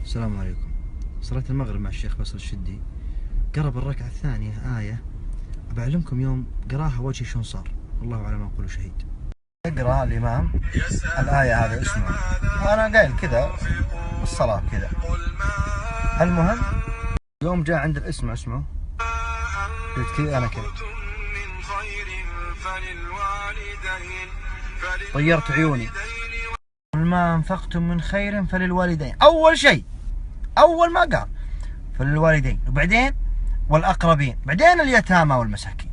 السلام عليكم. صلاة المغرب مع الشيخ فيصل الشدي، قرب الركعة الثانية آية أبعلمكم يوم قراها وجهي شلون صار، والله على ما أقول شهيد. يقرأ الإمام الآية هذا اسمه، وأنا قايل كذا بالصلاة كذا. المهم يوم جاء عند الاسم اسمه قلت كذا أنا كذا، طيرت عيوني. قل ما أنفقتم من خير فللوالدين. أول شيء أول ما قال فللوالدين، وبعدين والأقربين، بعدين اليتامى والمساكين.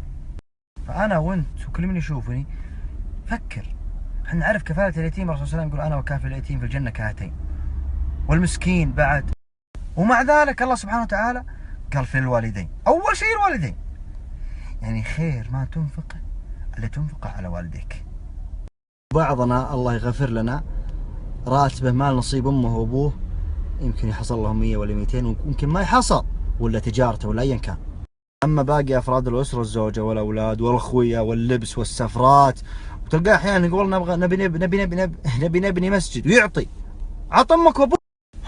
فأنا وأنت وكل من يشوفني فكر، احنا نعرف كفالة اليتيم، الرسول صلى الله عليه وسلم يقول أنا وكافل اليتيم في الجنة كهاتين، والمسكين بعد. ومع ذلك الله سبحانه وتعالى قال في الوالدين. أول شيء الوالدين، يعني خير ما تنفقه إلا تنفقه على والديك. بعضنا الله يغفر لنا راتبه مال نصيب أمه وأبوه يمكن يحصل لهم 100 ولا 200، ويمكن ما يحصل، ولا تجارته ولا أيا كان. أما باقي أفراد الأسرة، الزوجة والأولاد والأخوية واللبس والسفرات، وتلقاه أحيانا يقول نبغى نبني مسجد، ويعطي عط أمك وأبوك.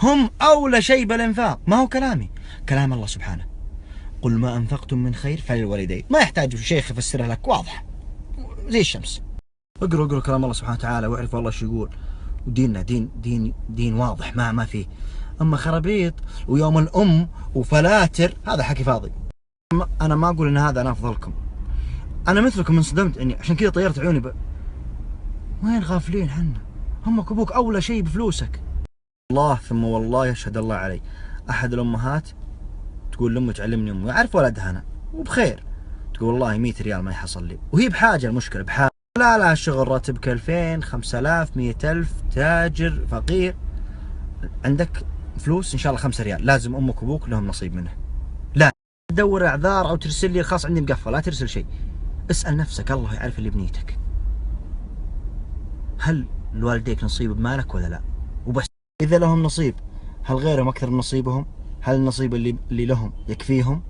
هم أولى شيء بالإنفاق، ما هو كلامي، كلام الله سبحانه. قل ما أنفقتم من خير فللوالدين، ما يحتاج شيخ يفسرها لك، واضح زي الشمس. اقرأ كلام الله سبحانه وتعالى واعرف الله شو يقول، وديننا دين واضح ما فيه. أما خرابيط ويوم الأم وفلاتر هذا حكي فاضي. أنا ما أقول إن هذا أنا أفضلكم، أنا مثلكم انصدمت إني عشان كذا طيرت عيوني وين غافلين حنا؟ أمك وأبوك أولى شيء بفلوسك. الله ثم والله يشهد الله علي، أحد الأمهات تقول لأمه تعلمني أمي، أعرف ولدها أنا وبخير، تقول والله 100 ريال ما يحصل لي، وهي بحاجة، المشكلة بحاجة، لا شغل راتبك 2000 5000 100000 تاجر فقير، عندك فلوس إن شاء الله 5 ريال، لازم أمك وأبوك لهم نصيب منه. لا تدور أعذار أو ترسل لي الخاص عندي مقفل، لا ترسل شيء. اسأل نفسك، الله يعرف اللي بنيتك، هل لوالديك نصيب بمالك ولا لا؟ وبس. إذا لهم نصيب، هل غيرهم أكثر من نصيبهم؟ هل النصيب اللي لهم يكفيهم؟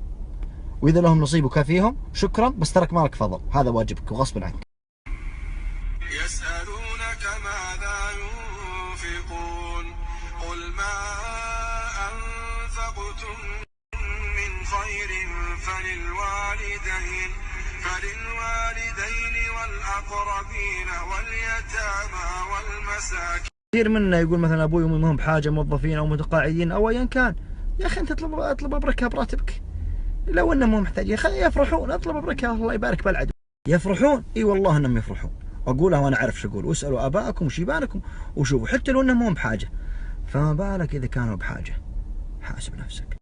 وإذا لهم نصيب وكافيهم شكرا، بس ترك مالك فضل، هذا واجبك وغصب عنك. يسألونك ماذا ينفقون قل ما أنفقتم من خير فللوالدين والأقربين واليتامى والمساكين. كثير منا يقول مثلا أبوي وأمي ما هم بحاجة، موظفين أو متقاعدين أو أيا كان. يا أخي أنت اطلب بركة براتبك، لو أنهم مو محتاجين يفرحون، اطلب بركة، الله يبارك بالعدو. يفرحون، اي والله انهم يفرحون، اقولها وانا اعرف شو اقول. واسالوا ابائكم وشيبانكم وشوفوا، حتى لو انهم مو بحاجه، فما بالك اذا كانوا بحاجه. حاسب نفسك.